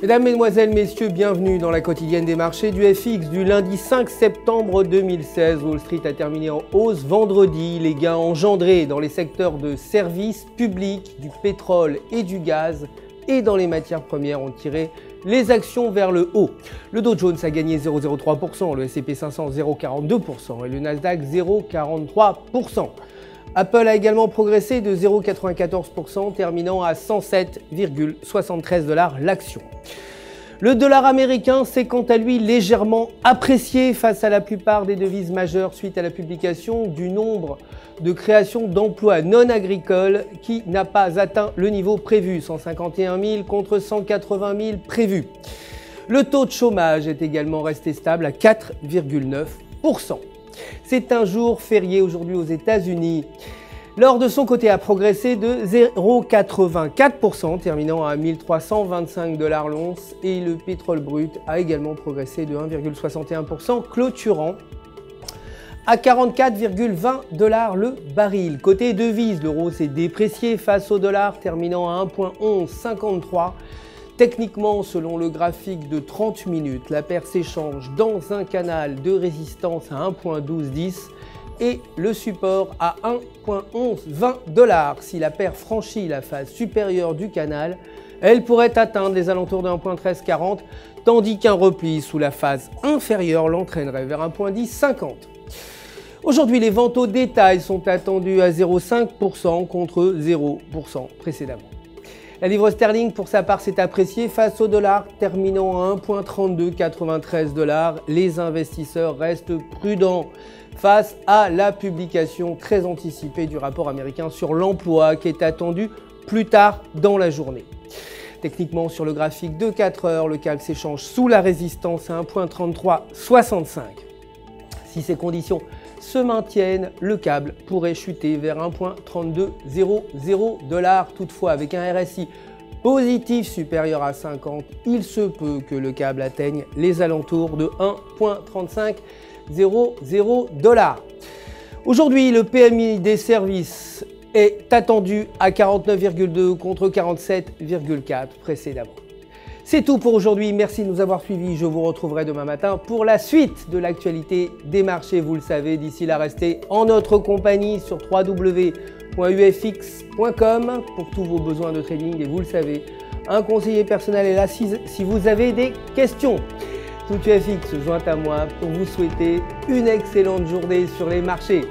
Mesdames, Mesdemoiselles, Messieurs, bienvenue dans la quotidienne des marchés du FX du lundi 5 septembre 2016. Wall Street a terminé en hausse vendredi. Les gains engendrés dans les secteurs de services publics, du pétrole et du gaz et dans les matières premières ont tiré les actions vers le haut. Le Dow Jones a gagné 0,03%, le S&P 500 0,42% et le Nasdaq 0,43%. Apple a également progressé de 0,94%, terminant à 107,73 $ l'action. Le dollar américain s'est quant à lui légèrement apprécié face à la plupart des devises majeures suite à la publication du nombre de créations d'emplois non agricoles qui n'a pas atteint le niveau prévu, 151 000 contre 180 000 prévus. Le taux de chômage est également resté stable à 4,9%. C'est un jour férié aujourd'hui aux États-Unis. L'or de son côté a progressé de 0,84%, terminant à 1325 $ l'once, et le pétrole brut a également progressé de 1,61%, clôturant à 44,20 $ le baril. Côté devises, l'euro s'est déprécié face au dollar, terminant à 1,1153. Techniquement, selon le graphique de 30 minutes, la paire s'échange dans un canal de résistance à 1,1210 et le support à 1,1120 $. Si la paire franchit la phase supérieure du canal, elle pourrait atteindre les alentours de 1,1340, tandis qu'un repli sous la phase inférieure l'entraînerait vers 1,1050. Aujourd'hui, les ventes au détail sont attendues à 0,5% contre 0% précédemment. La livre sterling, pour sa part, s'est appréciée face au dollar, terminant à 1,3293 $. Les investisseurs restent prudents face à la publication très anticipée du rapport américain sur l'emploi qui est attendu plus tard dans la journée. Techniquement, sur le graphique de 4 heures, le CAC s'échange sous la résistance à 1,3365. Si ces conditions se maintiennent, le câble pourrait chuter vers 1,3200 $. Toutefois, avec un RSI positif supérieur à 50, il se peut que le câble atteigne les alentours de 1,3500 $. Aujourd'hui, le PMI des services est attendu à 49,2 contre 47,4 précédemment. C'est tout pour aujourd'hui, merci de nous avoir suivis, je vous retrouverai demain matin pour la suite de l'actualité des marchés, vous le savez, d'ici là restez en notre compagnie sur www.ufx.com pour tous vos besoins de trading et vous le savez, un conseiller personnel est là si vous avez des questions. Tout UFX se joint à moi pour vous souhaiter une excellente journée sur les marchés.